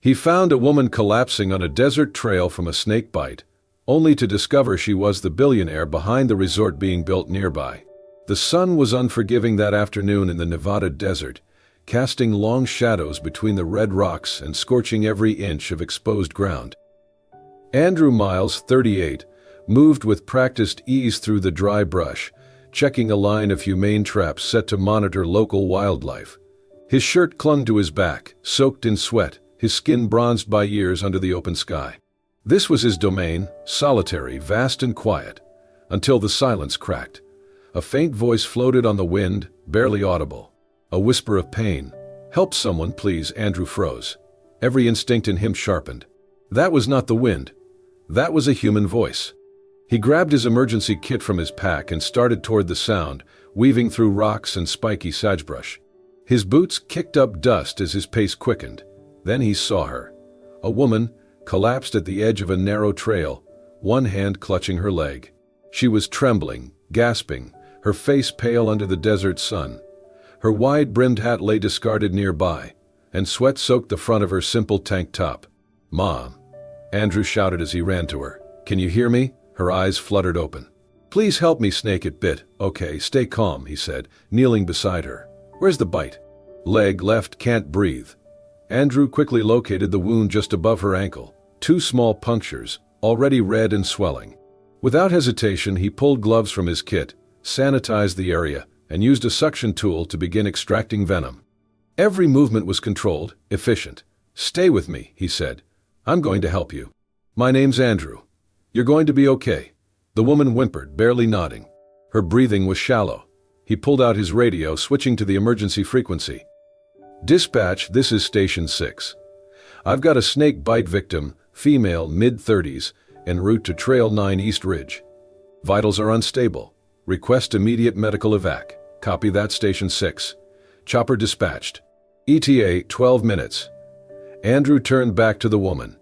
He found a woman collapsing on a desert trail from a snake bite, only to discover she was the billionaire behind the resort being built nearby. The sun was unforgiving that afternoon in the Nevada desert, casting long shadows between the red rocks and scorching every inch of exposed ground. Andrew Miles, 38, moved with practiced ease through the dry brush, checking a line of humane traps set to monitor local wildlife. His shirt clung to his back, soaked in sweat, his skin bronzed by years under the open sky. This was his domain, solitary, vast and quiet, until the silence cracked. A faint voice floated on the wind, barely audible. A whisper of pain. "Help someone, please." Andrew froze. Every instinct in him sharpened. That was not the wind. That was a human voice. He grabbed his emergency kit from his pack and started toward the sound, weaving through rocks and spiky sagebrush. His boots kicked up dust as his pace quickened. Then he saw her. A woman, collapsed at the edge of a narrow trail, one hand clutching her leg. She was trembling, gasping, her face pale under the desert sun. Her wide-brimmed hat lay discarded nearby, and sweat soaked the front of her simple tank top. "Mom," Andrew shouted as he ran to her. "Can you hear me?" Her eyes fluttered open. "Please help me." Snake it bit. "Okay, stay calm," he said, kneeling beside her. "Where's the bite?" "Leg left, can't breathe." Andrew quickly located the wound just above her ankle. 2 small punctures, already red and swelling. Without hesitation, he pulled gloves from his kit, sanitized the area, and used a suction tool to begin extracting venom. Every movement was controlled, efficient. "Stay with me," he said. "I'm going to help you." "My name's Andrew. You're going to be okay." The woman whimpered, barely nodding. Her breathing was shallow. He pulled out his radio, switching to the emergency frequency. "Dispatch, this is Station 6. I've got a snake bite victim, female, mid-30s, en route to Trail 9 East Ridge. Vitals are unstable. Request immediate medical evac." "Copy that, Station 6. Chopper dispatched. ETA 12 minutes. Andrew turned back to the woman.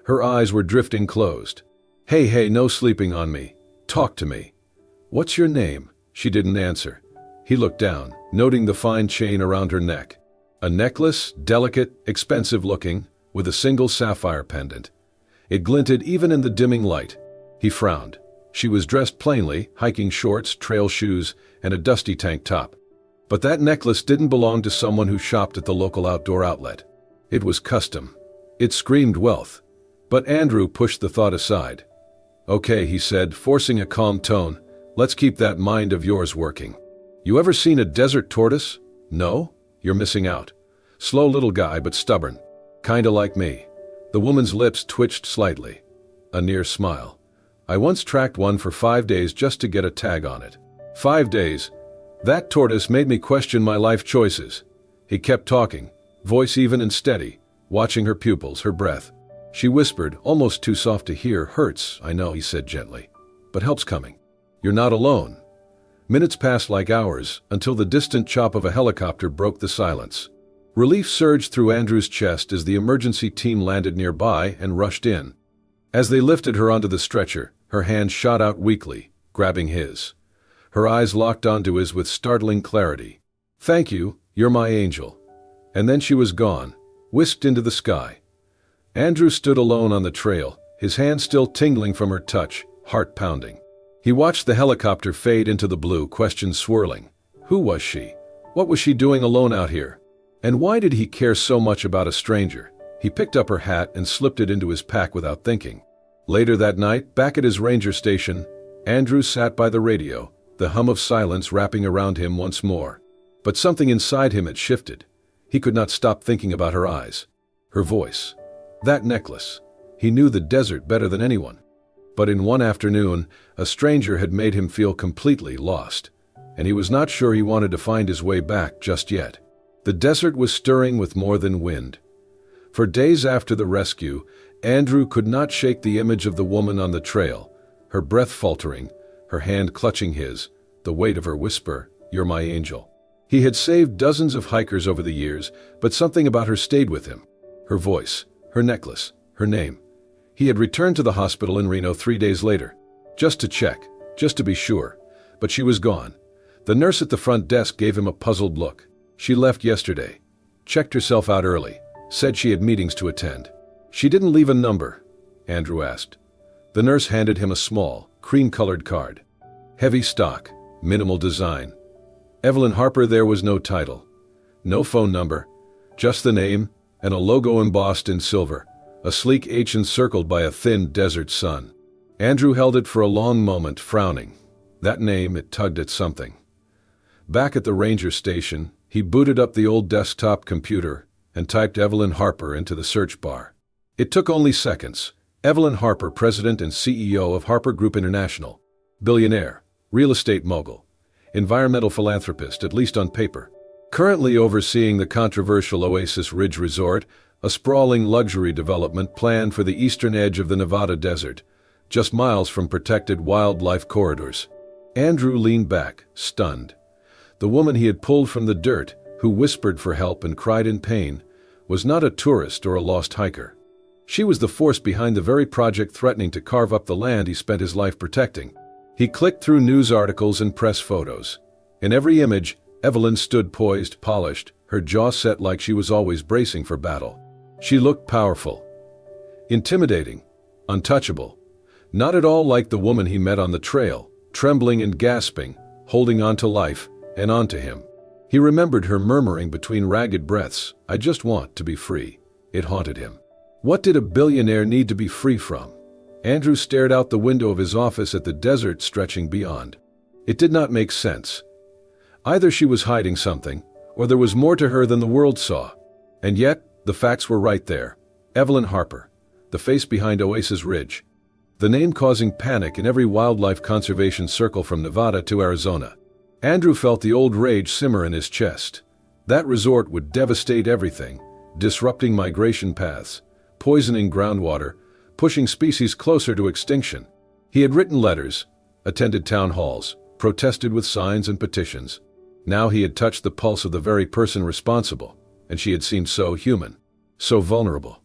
Her eyes were drifting closed. Hey, no sleeping on me. Talk to me." "What's your name?" She didn't answer. He looked down, noting the fine chain around her neck. A necklace, delicate, expensive-looking, with a single sapphire pendant. It glinted even in the dimming light. He frowned. She was dressed plainly, hiking shorts, trail shoes, and a dusty tank top. But that necklace didn't belong to someone who shopped at the local outdoor outlet. It was custom. It screamed wealth. But Andrew pushed the thought aside. "Okay," he said, forcing a calm tone. "Let's keep that mind of yours working. You ever seen a desert tortoise? No? You're missing out. Slow little guy, but stubborn. Kinda like me." The woman's lips twitched slightly. A near smile. "I once tracked one for 5 days just to get a tag on it." 5 days? That tortoise made me question my life choices. He kept talking, voice even and steady, watching her pupils, her breath. She whispered, almost too soft to hear. "Hurts, I know," he said gently. "But help's coming. You're not alone." Minutes passed like hours, until the distant chop of a helicopter broke the silence. Relief surged through Andrew's chest as the emergency team landed nearby and rushed in. As they lifted her onto the stretcher, her hand shot out weakly, grabbing his. Her eyes locked onto his with startling clarity. "Thank you, you're my angel." And then she was gone, whisked into the sky. Andrew stood alone on the trail, his hand still tingling from her touch, heart pounding. He watched the helicopter fade into the blue, questions swirling. Who was she? What was she doing alone out here? And why did he care so much about a stranger? He picked up her hat and slipped it into his pack without thinking. Later that night, back at his ranger station, Andrew sat by the radio, the hum of silence wrapping around him once more. But something inside him had shifted. He could not stop thinking about her eyes, her voice, that necklace. He knew the desert better than anyone. But in one afternoon, a stranger had made him feel completely lost, and he was not sure he wanted to find his way back just yet. The desert was stirring with more than wind. For days after the rescue, Andrew could not shake the image of the woman on the trail, her breath faltering, her hand clutching his, the weight of her whisper, "You're my angel." He had saved dozens of hikers over the years, but something about her stayed with him. Her voice, her necklace, her name. He had returned to the hospital in Reno 3 days later, just to check, just to be sure. But she was gone. The nurse at the front desk gave him a puzzled look. She left yesterday, checked herself out early, Said she had meetings to attend. She didn't leave a number, Andrew asked. The nurse handed him a small, cream-colored card. Heavy stock, minimal design. Evelyn Harper. There was no title. No phone number. Just the name, and a logo embossed in silver, a sleek H encircled by a thin desert sun. Andrew held it for a long moment, frowning. That name, it tugged at something. Back at the ranger station, he booted up the old desktop computer and typed Evelyn Harper into the search bar. It took only seconds. Evelyn Harper, president and CEO of Harper Group International. Billionaire, real estate mogul, environmental philanthropist, at least on paper. Currently overseeing the controversial Oasis Ridge Resort, a sprawling luxury development planned for the eastern edge of the Nevada desert, just miles from protected wildlife corridors. Andrew leaned back, stunned. The woman he had pulled from the dirt, who whispered for help and cried in pain, was not a tourist or a lost hiker. She was the force behind the very project threatening to carve up the land he spent his life protecting. He clicked through news articles and press photos. In every image, Evelyn stood poised, polished, her jaw set like she was always bracing for battle. She looked powerful, intimidating, untouchable. Not at all like the woman he met on the trail, trembling and gasping, holding on to life and onto him. He remembered her murmuring between ragged breaths, "I just want to be free." It haunted him. What did a billionaire need to be free from? Andrew stared out the window of his office at the desert stretching beyond. It did not make sense. Either she was hiding something, or there was more to her than the world saw. And yet, the facts were right there. Evelyn Harper, the face behind Oasis Ridge. The name causing panic in every wildlife conservation circle from Nevada to Arizona. Andrew felt the old rage simmer in his chest. That resort would devastate everything, disrupting migration paths, poisoning groundwater, pushing species closer to extinction. He had written letters, attended town halls, protested with signs and petitions. Now he had touched the pulse of the very person responsible, and she had seemed so human, so vulnerable.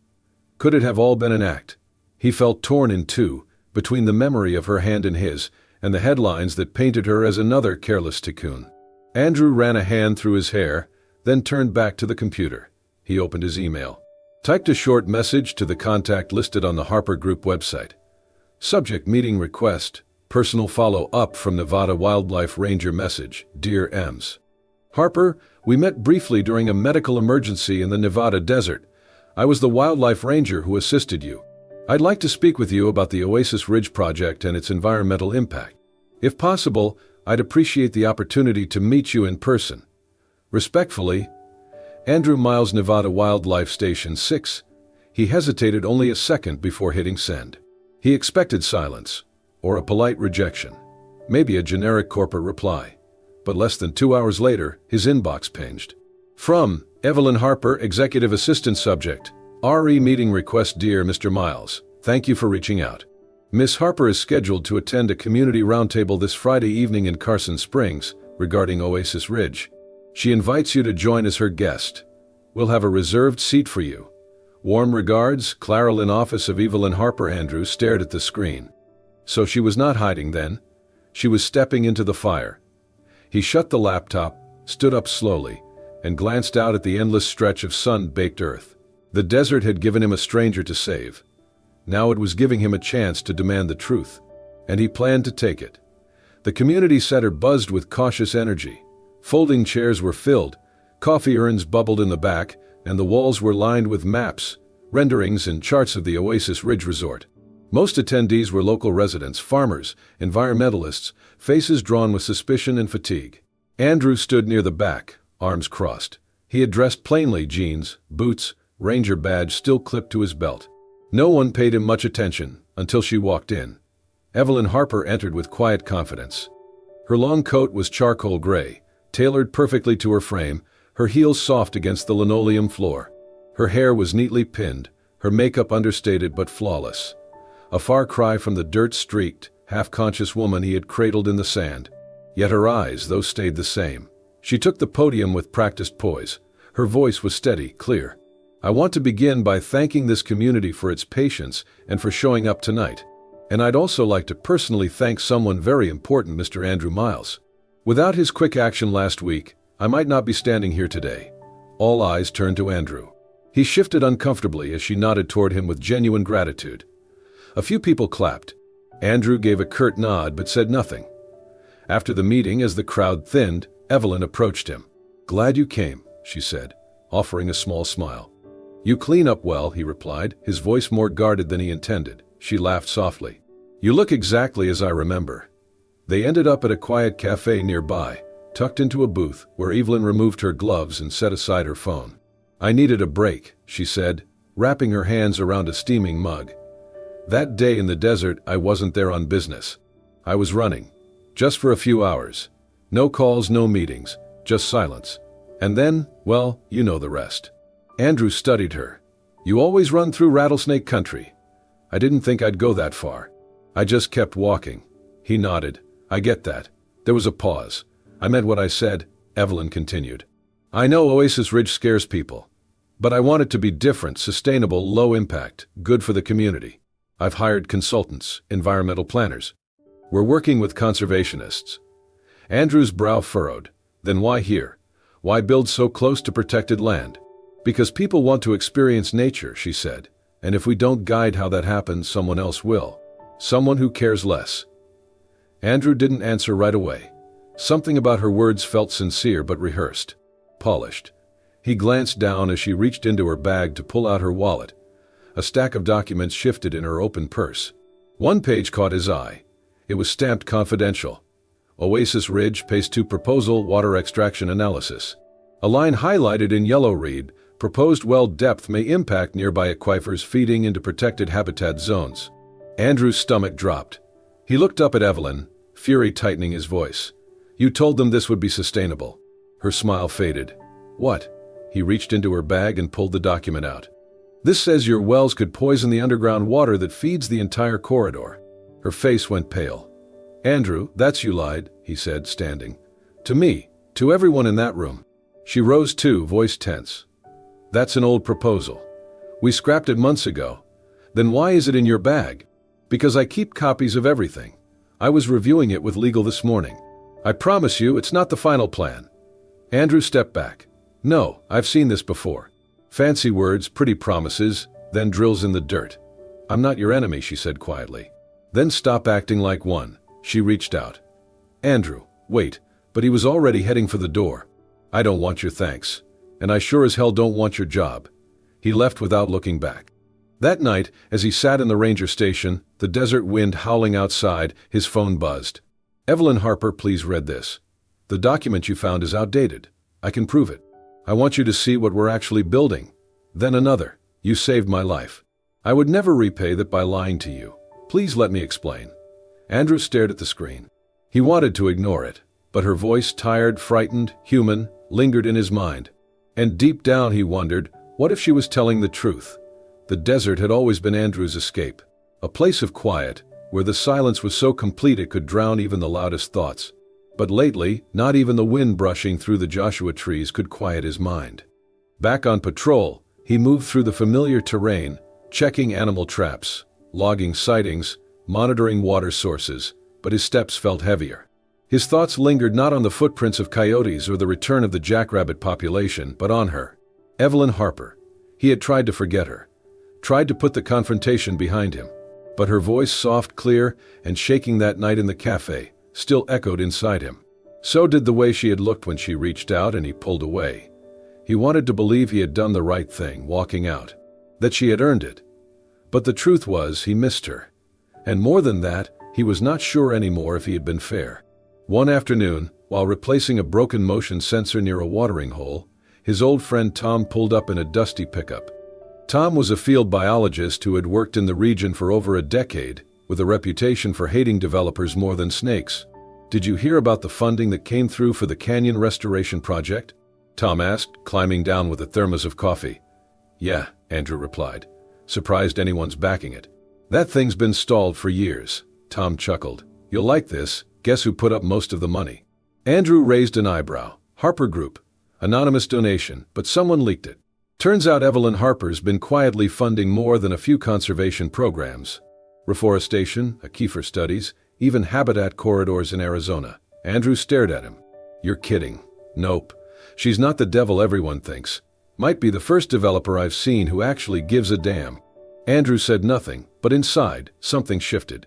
Could it have all been an act? He felt torn in two, between the memory of her hand in his and the headlines that painted her as another careless tycoon. Andrew ran a hand through his hair, then turned back to the computer. He opened his email. Typed a short message to the contact listed on the Harper Group website. Subject: meeting request, personal follow-up from Nevada Wildlife Ranger. Message: Dear Ems. Harper, we met briefly during a medical emergency in the Nevada desert. I was the wildlife ranger who assisted you. I'd like to speak with you about the Oasis Ridge project and its environmental impact. If possible, I'd appreciate the opportunity to meet you in person. Respectfully, Andrew Miles, Nevada Wildlife Station 6. He hesitated only a second before hitting send. He expected silence, or a polite rejection, maybe a generic corporate reply. But less than 2 hours later, his inbox pinged. From Evelyn Harper, Executive Assistant. Subject: RE meeting request. Dear Mr. Miles, thank you for reaching out. Miss Harper is scheduled to attend a community roundtable this Friday evening in Carson Springs regarding Oasis Ridge. She invites you to join as her guest. We'll have a reserved seat for you. Warm regards, Claralyn. Office of Evelyn Harper. Andrew stared at the screen. So she was not hiding then. She was stepping into the fire. He shut the laptop, stood up slowly, and glanced out at the endless stretch of sun-baked earth. The desert had given him a stranger to save. Now it was giving him a chance to demand the truth. And he planned to take it. The community center buzzed with cautious energy. Folding chairs were filled, coffee urns bubbled in the back, and the walls were lined with maps, renderings, and charts of the Oasis Ridge Resort. Most attendees were local residents, farmers, environmentalists, faces drawn with suspicion and fatigue. Andrew stood near the back, arms crossed. He had dressed plainly: jeans, boots, ranger badge still clipped to his belt. No one paid him much attention until she walked in. Evelyn Harper entered with quiet confidence. Her long coat was charcoal gray, tailored perfectly to her frame, her heels soft against the linoleum floor. Her hair was neatly pinned, her makeup understated but flawless. A far cry from the dirt-streaked, half-conscious woman he had cradled in the sand. Yet her eyes, those stayed the same. She took the podium with practiced poise. Her voice was steady, clear. I want to begin by thanking this community for its patience and for showing up tonight. And I'd also like to personally thank someone very important, Mr. Andrew Miles. Without his quick action last week, I might not be standing here today. All eyes turned to Andrew. He shifted uncomfortably as she nodded toward him with genuine gratitude. A few people clapped. Andrew gave a curt nod but said nothing. After the meeting, as the crowd thinned, Evelyn approached him. "Glad you came," she said, offering a small smile. "You clean up well," he replied, his voice more guarded than he intended. She laughed softly. "You look exactly as I remember." They ended up at a quiet cafe nearby, tucked into a booth where Evelyn removed her gloves and set aside her phone. "I needed a break," she said, wrapping her hands around a steaming mug. "That day in the desert, I wasn't there on business. I was running. Just for a few hours. No calls, no meetings, just silence. And then, well, you know the rest." Andrew studied her. "You always run through rattlesnake country." "I didn't think I'd go that far. I just kept walking." He nodded. "I get that." There was a pause. "I meant what I said," Evelyn continued. "I know Oasis Ridge scares people. But I want it to be different, sustainable, low impact, good for the community. I've hired consultants, environmental planners. We're working with conservationists." Andrew's brow furrowed. "Then why here? Why build so close to protected land?" "Because people want to experience nature," she said. "And if we don't guide how that happens, someone else will. Someone who cares less." Andrew didn't answer right away. Something about her words felt sincere but rehearsed, polished. He glanced down as she reached into her bag to pull out her wallet. A stack of documents shifted in her open purse. One page caught his eye. It was stamped confidential. Oasis Ridge Phase 2 Proposal Water Extraction Analysis. A line highlighted in yellow read, "Proposed well depth may impact nearby aquifers feeding into protected habitat zones." Andrew's stomach dropped. He looked up at Evelyn, fury tightening his voice. "You told them this would be sustainable." Her smile faded. "What?" He reached into her bag and pulled the document out. "This says your wells could poison the underground water that feeds the entire corridor." Her face went pale. "Andrew, that's you lied," he said, standing. "To me, to everyone in that room." She rose too, voice tense. "That's an old proposal. We scrapped it months ago. Then why is it in your bag?" "Because I keep copies of everything. I was reviewing it with legal this morning. I promise you it's not the final plan." Andrew stepped back. "No, I've seen this before. Fancy words, pretty promises, then drills in the dirt." "I'm not your enemy," she said quietly. "Then stop acting like one." She reached out. "Andrew, wait," but he was already heading for the door. "I don't want your thanks. And I sure as hell don't want your job." He left without looking back. That night, as he sat in the ranger station, the desert wind howling outside, his phone buzzed. "Evelyn Harper, please read this. The document you found is outdated. I can prove it. I want you to see what we're actually building." Then another. "You saved my life. I would never repay that by lying to you. Please let me explain." Andrew stared at the screen. He wanted to ignore it, but her voice, tired, frightened, human, lingered in his mind. And deep down he wondered, what if she was telling the truth? The desert had always been Andrew's escape, a place of quiet, where the silence was so complete it could drown even the loudest thoughts. But lately, not even the wind brushing through the Joshua trees could quiet his mind. Back on patrol, he moved through the familiar terrain, checking animal traps, logging sightings, monitoring water sources, but his steps felt heavier. His thoughts lingered not on the footprints of coyotes or the return of the jackrabbit population, but on her. Evelyn Harper. He had tried to forget her, tried to put the confrontation behind him. But her voice, soft, clear, and shaking that night in the cafe, still echoed inside him. So did the way she had looked when she reached out and he pulled away. He wanted to believe he had done the right thing, walking out, that she had earned it. But the truth was, he missed her. And more than that, he was not sure anymore if he had been fair. One afternoon, while replacing a broken motion sensor near a watering hole, his old friend Tom pulled up in a dusty pickup. Tom was a field biologist who had worked in the region for over a decade, with a reputation for hating developers more than snakes. "Did you hear about the funding that came through for the canyon restoration project?" Tom asked, climbing down with a thermos of coffee. "Yeah," Andrew replied, surprised anyone's backing it. "That thing's been stalled for years." Tom chuckled. "You'll like this. Guess who put up most of the money?" Andrew raised an eyebrow. "Harper Group. Anonymous donation, but someone leaked it. Turns out Evelyn Harper's been quietly funding more than a few conservation programs. Reforestation, aquifer studies, even habitat corridors in Arizona." Andrew stared at him. "You're kidding." "Nope. She's not the devil everyone thinks. Might be the first developer I've seen who actually gives a damn. Andrew said nothing, but inside, something shifted.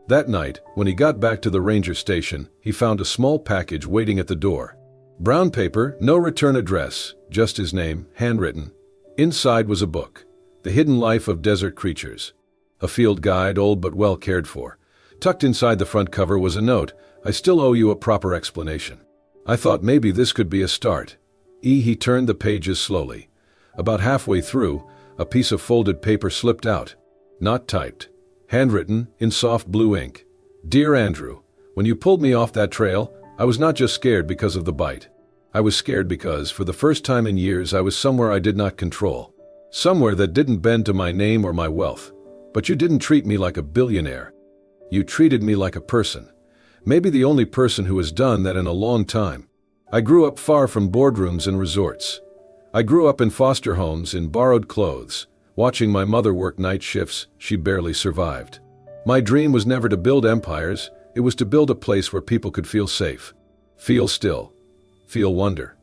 That night, when he got back to the ranger station, he found a small package waiting at the door. Brown paper, no return address, just his name, handwritten. Inside was a book, The Hidden Life of Desert Creatures. A field guide, old but well cared for. Tucked inside the front cover was a note, "I still owe you a proper explanation." I thought maybe this could be a start. He turned the pages slowly. About halfway through, a piece of folded paper slipped out. Not typed. Handwritten, in soft blue ink. "Dear Andrew, when you pulled me off that trail, I was not just scared because of the bite. I was scared because, for the first time in years, I was somewhere I did not control. Somewhere that didn't bend to my name or my wealth. But you didn't treat me like a billionaire. You treated me like a person. Maybe the only person who has done that in a long time. I grew up far from boardrooms and resorts. I grew up in foster homes in borrowed clothes, watching my mother work night shifts. She barely survived. My dream was never to build empires. It was to build a place where people could feel safe, feel still, feel wonder.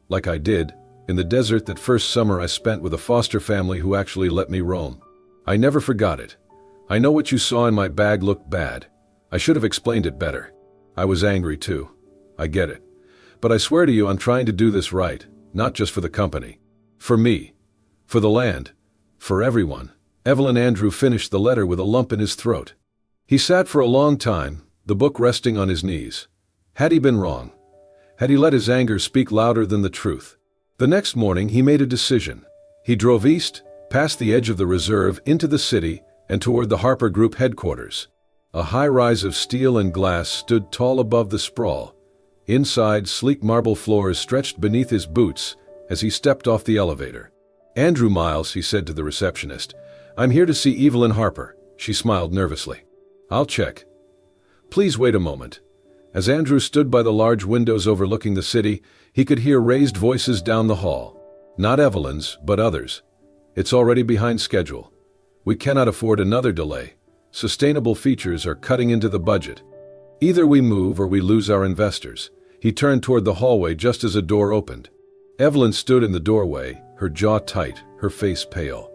Like I did, in the desert that first summer I spent with a foster family who actually let me roam. I never forgot it. I know what you saw in my bag looked bad. I should have explained it better. I was angry too. I get it. But I swear to you I'm trying to do this right, not just for the company. For me. For the land. For everyone." Evelyn. Andrew finished the letter with a lump in his throat. He sat for a long time, the book resting on his knees. Had he been wrong? Had he let his anger speak louder than the truth? The next morning he made a decision. He drove east, past the edge of the reserve, into the city, and toward the Harper Group headquarters. A high rise of steel and glass stood tall above the sprawl. Inside, sleek marble floors stretched beneath his boots as he stepped off the elevator. "Andrew Miles," he said to the receptionist. "I'm here to see Evelyn Harper." She smiled nervously. "I'll check." "Please wait a moment." As Andrew stood by the large windows overlooking the city, he could hear raised voices down the hall. Not Evelyn's, but others. "It's already behind schedule. We cannot afford another delay. Sustainable features are cutting into the budget. Either we move or we lose our investors." He turned toward the hallway just as a door opened. Evelyn stood in the doorway, her jaw tight, her face pale.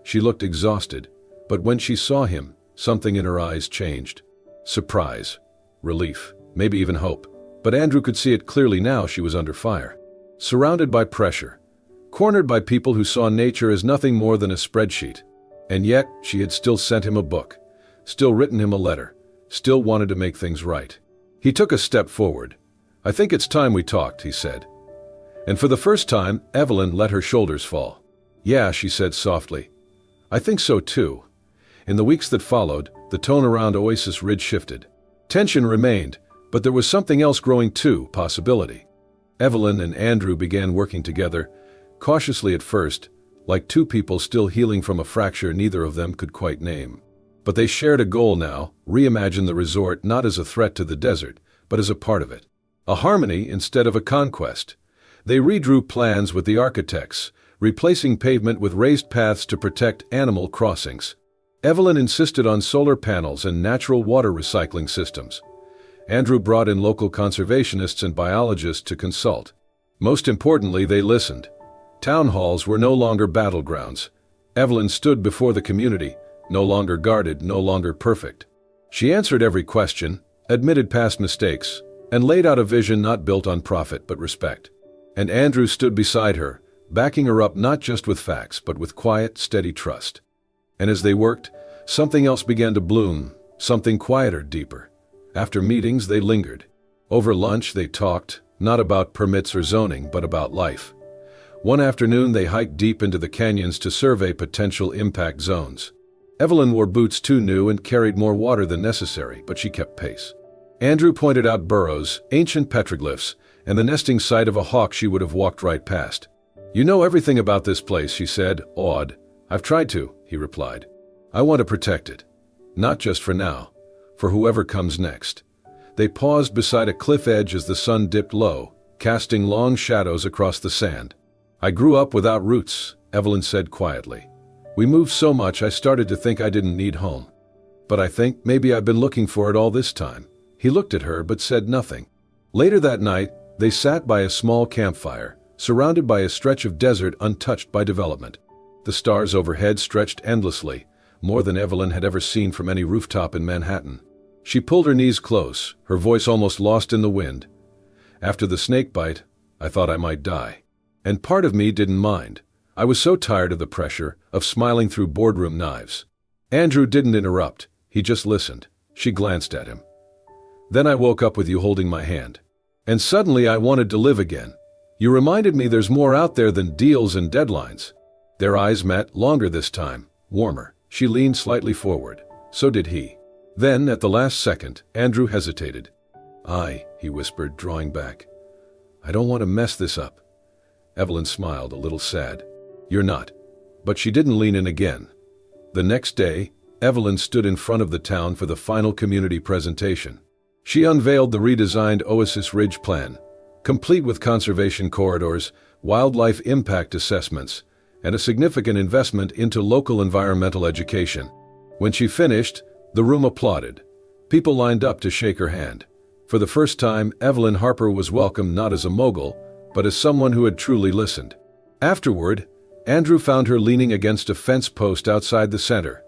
She looked exhausted, but when she saw him, something in her eyes changed. Surprise, relief, maybe even hope. But Andrew could see it clearly now. She was under fire. Surrounded by pressure. Cornered by people who saw nature as nothing more than a spreadsheet. And yet, she had still sent him a book. Still written him a letter. Still wanted to make things right. He took a step forward. "I think it's time we talked," he said. And for the first time, Evelyn let her shoulders fall. "Yeah," she said softly. "I think so too." In the weeks that followed, the tone around Oasis Ridge shifted. Tension remained, but there was something else growing too, possibility. Evelyn and Andrew began working together, cautiously at first, like two people still healing from a fracture neither of them could quite name. But they shared a goal now: reimagine the resort not as a threat to the desert, but as a part of it. A harmony instead of a conquest. They redrew plans with the architects, replacing pavement with raised paths to protect animal crossings. Evelyn insisted on solar panels and natural water recycling systems. Andrew brought in local conservationists and biologists to consult. Most importantly, they listened. Town halls were no longer battlegrounds. Evelyn stood before the community, no longer guarded, no longer perfect. She answered every question, admitted past mistakes, and laid out a vision not built on profit but respect. And Andrew stood beside her, backing her up not just with facts but with quiet, steady trust. And as they worked, something else began to bloom, something quieter, deeper. After meetings, they lingered. Over lunch, they talked, not about permits or zoning, but about life. One afternoon, they hiked deep into the canyons to survey potential impact zones. Evelyn wore boots too new and carried more water than necessary, but she kept pace. Andrew pointed out burrows, ancient petroglyphs, and the nesting site of a hawk she would have walked right past. "You know everything about this place," she said, awed. "I've tried to," he replied. "I want to protect it. Not just for now, for whoever comes next." They paused beside a cliff edge as the sun dipped low, casting long shadows across the sand. "I grew up without roots," Evelyn said quietly. "We moved so much I started to think I didn't need home. But I think maybe I've been looking for it all this time." He looked at her but said nothing. Later that night, they sat by a small campfire, surrounded by a stretch of desert untouched by development. The stars overhead stretched endlessly, more than Evelyn had ever seen from any rooftop in Manhattan. She pulled her knees close, her voice almost lost in the wind. After the snake bite, I thought I might die. And part of me didn't mind. I was so tired of the pressure, of smiling through boardroom knives. Andrew didn't interrupt, he just listened. She glanced at him. Then I woke up with you holding my hand. And suddenly I wanted to live again. You reminded me there's more out there than deals and deadlines. Their eyes met, longer this time, warmer. She leaned slightly forward. So did he. Then, at the last second, Andrew hesitated. He whispered, drawing back. I don't want to mess this up. Evelyn smiled, a little sad. You're not. But she didn't lean in again. The next day, Evelyn stood in front of the town for the final community presentation. She unveiled the redesigned Oasis Ridge plan, complete with conservation corridors, wildlife impact assessments, and a significant investment into local environmental education. When she finished, the room applauded. People lined up to shake her hand. For the first time, Evelyn Harper was welcomed not as a mogul, but as someone who had truly listened. Afterward, Andrew found her leaning against a fence post outside the center,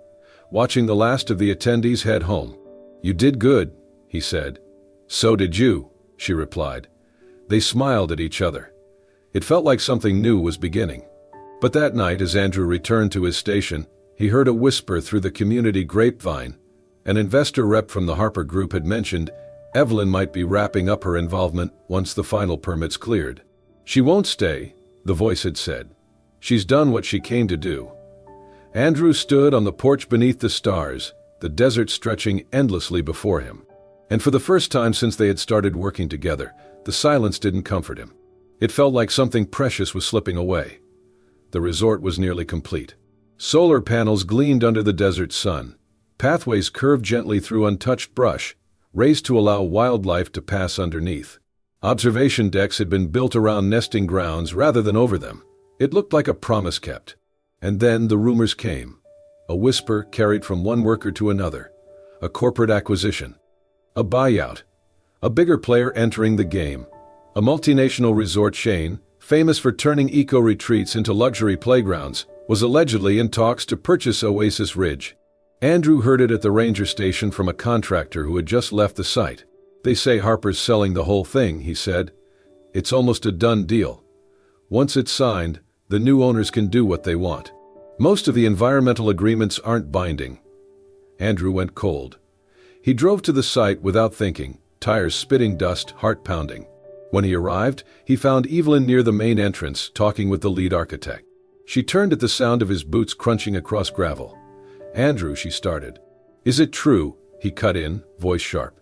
watching the last of the attendees head home. You did good, he said. So did you, she replied. They smiled at each other. It felt like something new was beginning. But that night, as Andrew returned to his station, he heard a whisper through the community grapevine. An investor rep from the Harper Group had mentioned Evelyn might be wrapping up her involvement once the final permits cleared. She won't stay, the voice had said. She's done what she came to do. Andrew stood on the porch beneath the stars, the desert stretching endlessly before him. And for the first time since they had started working together, the silence didn't comfort him. It felt like something precious was slipping away. The resort was nearly complete. Solar panels gleamed under the desert sun. Pathways curved gently through untouched brush, raised to allow wildlife to pass underneath. Observation decks had been built around nesting grounds rather than over them. It looked like a promise kept. And then the rumors came. A whisper carried from one worker to another. A corporate acquisition. A buyout. A bigger player entering the game. A multinational resort chain, famous for turning eco-retreats into luxury playgrounds, was allegedly in talks to purchase Oasis Ridge. Andrew heard it at the ranger station from a contractor who had just left the site. They say Harper's selling the whole thing, he said. It's almost a done deal. Once it's signed, the new owners can do what they want. Most of the environmental agreements aren't binding. Andrew went cold. He drove to the site without thinking, tires spitting dust, heart pounding. When he arrived, he found Evelyn near the main entrance, talking with the lead architect. She turned at the sound of his boots crunching across gravel. Andrew, she started. Is it true? He cut in, voice sharp.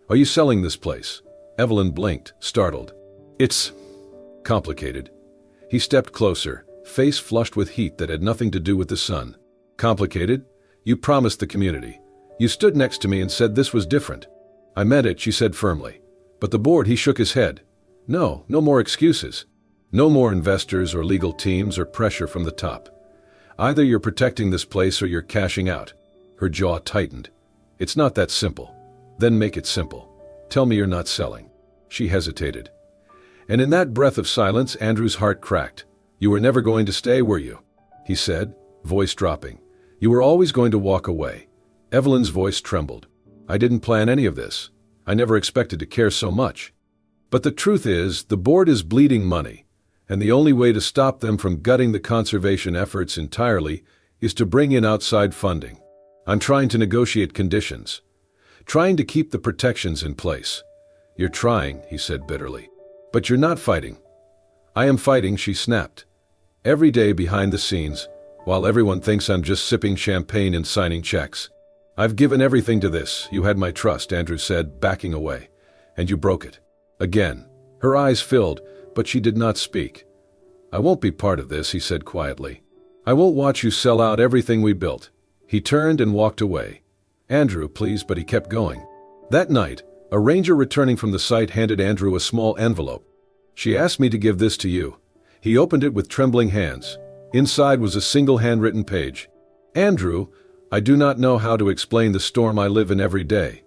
Are you selling this place? Evelyn blinked, startled. It's complicated. He stepped closer, face flushed with heat that had nothing to do with the sun. Complicated? You promised the community. You stood next to me and said this was different. I meant it, she said firmly. But the board, he shook his head. No more excuses. No more investors or legal teams or pressure from the top. Either you're protecting this place or you're cashing out. Her jaw tightened. It's not that simple. Then make it simple. Tell me you're not selling. She hesitated. And in that breath of silence, Andrew's heart cracked. You were never going to stay, were you? He said, voice dropping. You were always going to walk away. Evelyn's voice trembled. I didn't plan any of this. I never expected to care so much. But the truth is, the board is bleeding money, and the only way to stop them from gutting the conservation efforts entirely is to bring in outside funding. I'm trying to negotiate conditions, trying to keep the protections in place. You're trying, he said bitterly. But you're not fighting. I am fighting, she snapped. Every day behind the scenes, while everyone thinks I'm just sipping champagne and signing checks. I've given everything to this. You had my trust, Andrew said, backing away. And you broke it. Again. Her eyes filled, but she did not speak. I won't be part of this, he said quietly. I won't watch you sell out everything we built. He turned and walked away. Andrew, please, but he kept going. That night, a ranger returning from the site handed Andrew a small envelope. She asked me to give this to you. He opened it with trembling hands. Inside was a single handwritten page. Andrew, I do not know how to explain the storm I live in every day.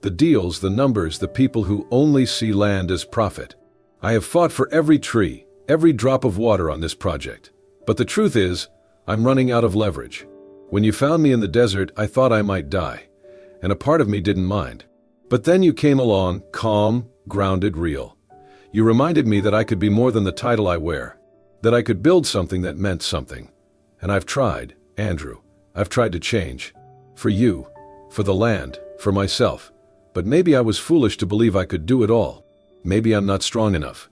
The deals, the numbers, the people who only see land as profit. I have fought for every tree, every drop of water on this project. But the truth is, I'm running out of leverage. When you found me in the desert, I thought I might die, and a part of me didn't mind. But then you came along, calm, grounded, real. You reminded me that I could be more than the title I wear, that I could build something that meant something. And I've tried, Andrew. I've tried to change. For you, for the land, for myself. But maybe I was foolish to believe I could do it all. Maybe I'm not strong enough.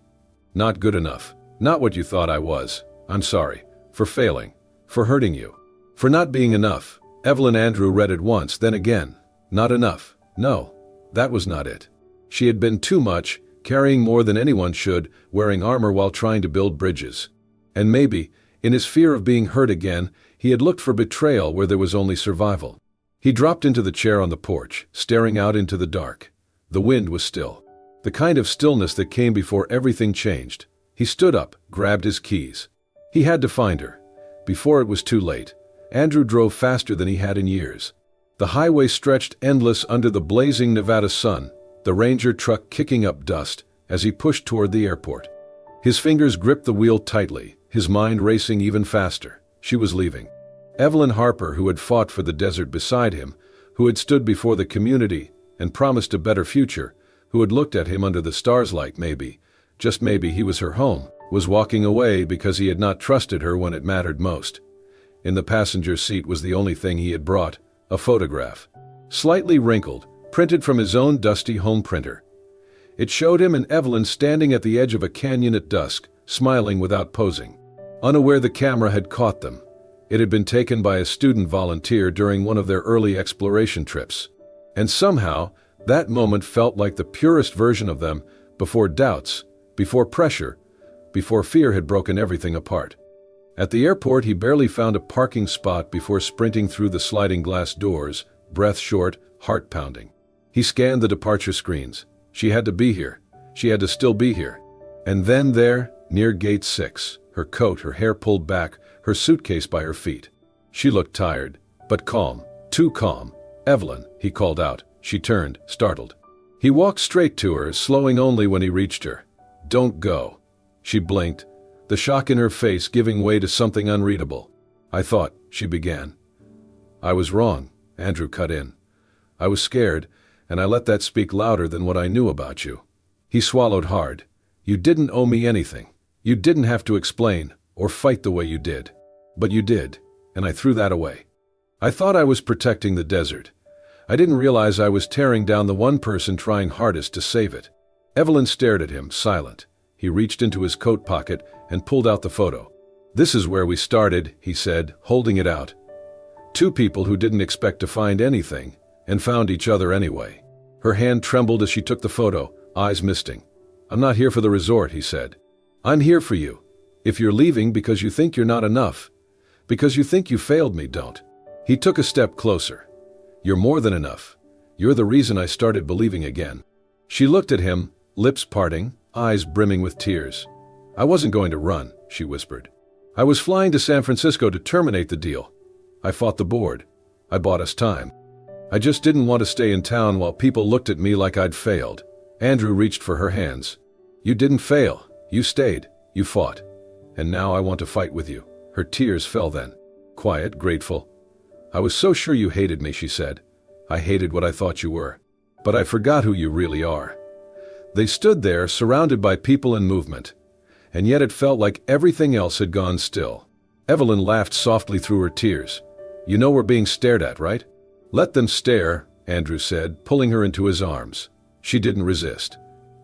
Not good enough. Not what you thought I was. I'm sorry. For failing. For hurting you. For not being enough. Evelyn Andrew read it once, then again. Not enough. No, that was not it. She had been too much, carrying more than anyone should, wearing armor while trying to build bridges. And maybe, in his fear of being hurt again, he had looked for betrayal where there was only survival. He dropped into the chair on the porch, staring out into the dark. The wind was still. The kind of stillness that came before everything changed. He stood up, grabbed his keys. He had to find her. Before it was too late, Andrew drove faster than he had in years. The highway stretched endless under the blazing Nevada sun, the Ranger truck kicking up dust as he pushed toward the airport. His fingers gripped the wheel tightly, his mind racing even faster. She was leaving. Evelyn Harper, who had fought for the desert beside him, who had stood before the community and promised a better future, who had looked at him under the stars like maybe, just maybe he was her home, was walking away because he had not trusted her when it mattered most. In the passenger seat was the only thing he had brought, a photograph. Slightly wrinkled, printed from his own dusty home printer. It showed him and Evelyn standing at the edge of a canyon at dusk, smiling without posing. Unaware the camera had caught them. It had been taken by a student volunteer during one of their early exploration trips. And somehow, that moment felt like the purest version of them, before doubts, before pressure, before fear had broken everything apart. At the airport, he barely found a parking spot before sprinting through the sliding glass doors, breath short, heart pounding. He scanned the departure screens. She had to be here. She had to still be here. And then there, near gate 6, her coat, her hair pulled back, her suitcase by her feet. She looked tired, but calm, too calm. "Evelyn," he called out. She turned, startled. He walked straight to her, slowing only when he reached her. "Don't go." She blinked, the shock in her face giving way to something unreadable. "I thought," she began. "I was wrong," Andrew cut in. "I was scared, and I let that speak louder than what I knew about you." He swallowed hard. "You didn't owe me anything. You didn't have to explain, or fight the way you did. But you did, and I threw that away. I thought I was protecting the desert. I didn't realize I was tearing down the one person trying hardest to save it." Evelyn stared at him, silent. He reached into his coat pocket and pulled out the photo. "This is where we started," he said, holding it out. "Two people who didn't expect to find anything, and found each other anyway." Her hand trembled as she took the photo, eyes misting. "I'm not here for the resort," he said. "I'm here for you. If you're leaving because you think you're not enough, because you think you failed me, don't." He took a step closer. "You're more than enough. You're the reason I started believing again." She looked at him, lips parting, eyes brimming with tears. "I wasn't going to run," she whispered. "I was flying to San Francisco to terminate the deal. I fought the board. I bought us time. I just didn't want to stay in town while people looked at me like I'd failed." Andrew reached for her hands. "You didn't fail. You stayed. You fought. And now I want to fight with you." Her tears fell then. Quiet, grateful. "I was so sure you hated me," she said. "I hated what I thought you were. But I forgot who you really are." They stood there, surrounded by people and movement. And yet it felt like everything else had gone still. Evelyn laughed softly through her tears. "You know we're being stared at, right?" "Let them stare," Andrew said, pulling her into his arms. She didn't resist.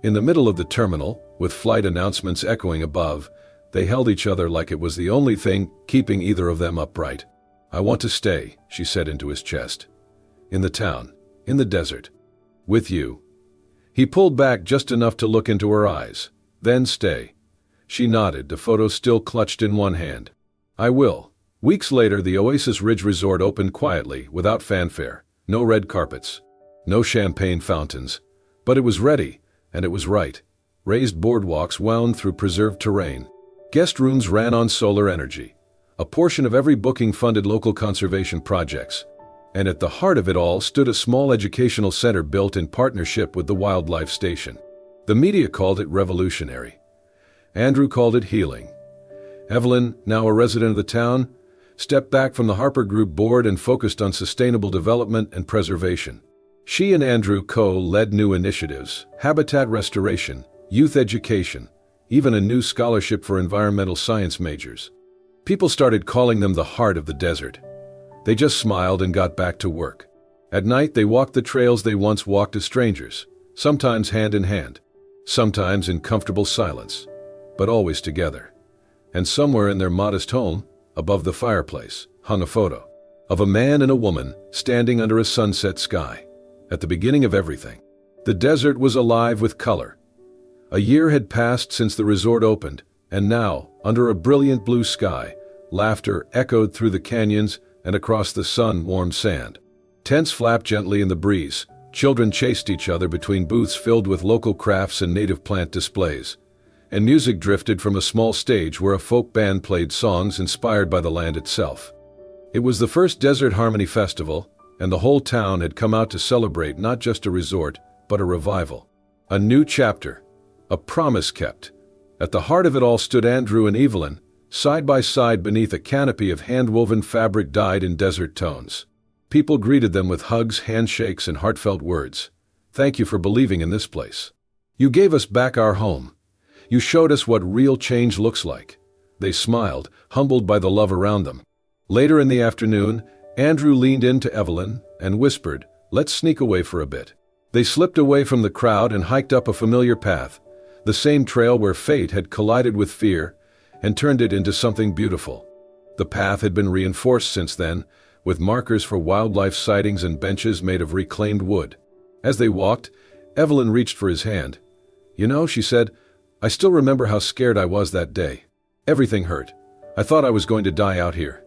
In the middle of the terminal, with flight announcements echoing above, they held each other like it was the only thing keeping either of them upright. "I want to stay," she said into his chest. "In the town, in the desert, with you." He pulled back just enough to look into her eyes. "Then stay." She nodded, the photo still clutched in one hand. "I will." Weeks later, the Oasis Ridge Resort opened quietly, without fanfare. No red carpets. No champagne fountains. But it was ready, and it was right. Raised boardwalks wound through preserved terrain. Guest rooms ran on solar energy. A portion of every booking funded local conservation projects. And at the heart of it all stood a small educational center built in partnership with the wildlife station. The media called it revolutionary. Andrew called it healing. Evelyn, now a resident of the town, stepped back from the Harper Group board and focused on sustainable development and preservation. She and Andrew led new initiatives, habitat restoration, youth education, even a new scholarship for environmental science majors. People started calling them the heart of the desert. They just smiled and got back to work. At night, they walked the trails they once walked as strangers, sometimes hand in hand, sometimes in comfortable silence, but always together. And somewhere in their modest home, above the fireplace, hung a photo of a man and a woman standing under a sunset sky. At the beginning of everything, the desert was alive with color. A year had passed since the resort opened, and now, under a brilliant blue sky, laughter echoed through the canyons and across the sun-warmed sand. Tents flapped gently in the breeze. Children chased each other between booths filled with local crafts and native plant displays. And music drifted from a small stage where a folk band played songs inspired by the land itself. It was the first Desert Harmony Festival, and the whole town had come out to celebrate not just a resort, but a revival. A new chapter, a promise kept. At the heart of it all stood Andrew and Evelyn, side by side beneath a canopy of hand-woven fabric dyed in desert tones. People greeted them with hugs, handshakes, and heartfelt words. Thank you for believing in this place. You gave us back our home. You showed us what real change looks like. They smiled, humbled by the love around them. Later in the afternoon, Andrew leaned into Evelyn and whispered, "Let's sneak away for a bit." They slipped away from the crowd and hiked up a familiar path, the same trail where fate had collided with fear and turned it into something beautiful. The path had been reinforced since then, with markers for wildlife sightings and benches made of reclaimed wood. As they walked, Evelyn reached for his hand. "You know," she said, "I still remember how scared I was that day. Everything hurt. I thought I was going to die out here."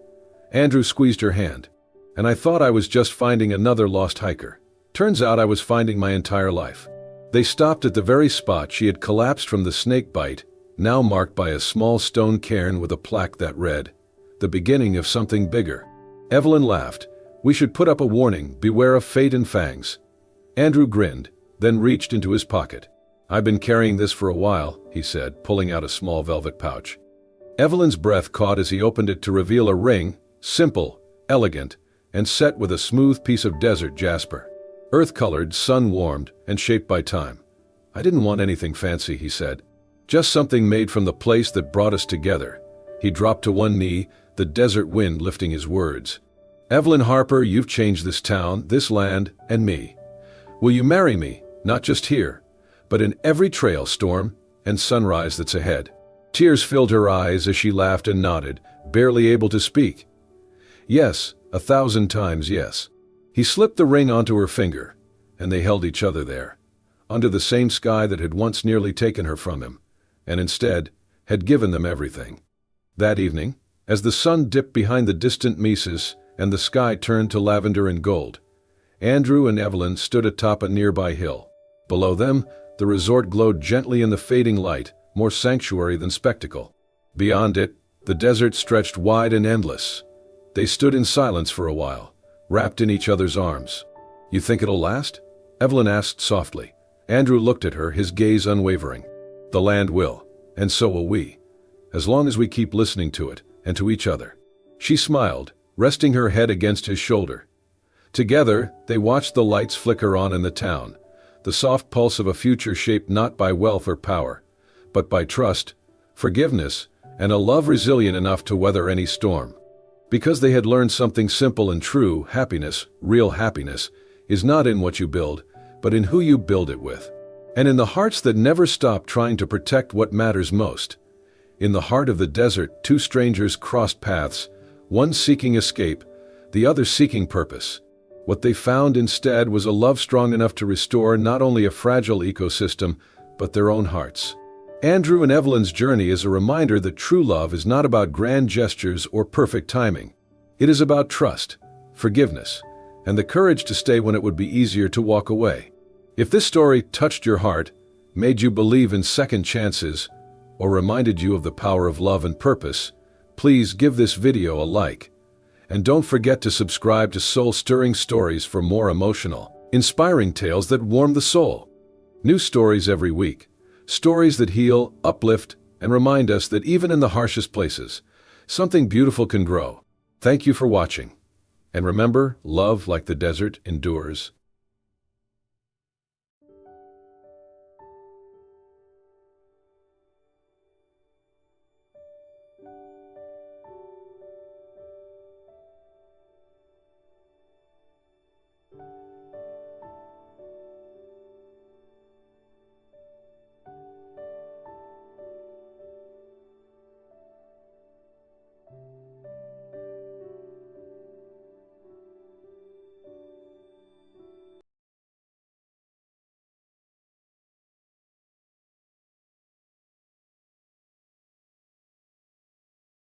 Andrew squeezed her hand. "And I thought I was just finding another lost hiker. Turns out I was finding my entire life." They stopped at the very spot she had collapsed from the snake bite, now marked by a small stone cairn with a plaque that read, "The beginning of something bigger." Evelyn laughed. "We should put up a warning, beware of fate and fangs." Andrew grinned, then reached into his pocket. "I've been carrying this for a while," he said, pulling out a small velvet pouch. Evelyn's breath caught as he opened it to reveal a ring, simple, elegant, and set with a smooth piece of desert jasper. Earth-colored, sun-warmed, and shaped by time. "I didn't want anything fancy," he said. "Just something made from the place that brought us together." He dropped to one knee, the desert wind lifting his words. "Evelyn Harper, you've changed this town, this land, and me. Will you marry me, not just here, but in every trail, storm, and sunrise that's ahead?" Tears filled her eyes as she laughed and nodded, barely able to speak. "Yes, 1,000 times yes." He slipped the ring onto her finger, and they held each other there, under the same sky that had once nearly taken her from him, and instead had given them everything. That evening, as the sun dipped behind the distant mesas and the sky turned to lavender and gold, Andrew and Evelyn stood atop a nearby hill. Below them, the resort glowed gently in the fading light, more sanctuary than spectacle. Beyond it, the desert stretched wide and endless. They stood in silence for a while, wrapped in each other's arms. "You think it'll last?" Evelyn asked softly. Andrew looked at her, his gaze unwavering. "The land will, and so will we, as long as we keep listening to it and to each other." She smiled, resting her head against his shoulder. Together, they watched the lights flicker on in the town, the soft pulse of a future shaped not by wealth or power, but by trust, forgiveness, and a love resilient enough to weather any storm. Because they had learned something simple and true, happiness, real happiness, is not in what you build, but in who you build it with. And in the hearts that never stop trying to protect what matters most. In the heart of the desert, two strangers crossed paths, one seeking escape, the other seeking purpose. What they found instead was a love strong enough to restore not only a fragile ecosystem, but their own hearts. Andrew and Evelyn's journey is a reminder that true love is not about grand gestures or perfect timing. It is about trust, forgiveness, and the courage to stay when it would be easier to walk away. If this story touched your heart, made you believe in second chances, or reminded you of the power of love and purpose, please give this video a like. And don't forget to subscribe to Soul-Stirring Stories for more emotional, inspiring tales that warm the soul. New stories every week. Stories that heal, uplift, and remind us that even in the harshest places, something beautiful can grow. Thank you for watching. And remember, love, like the desert, endures.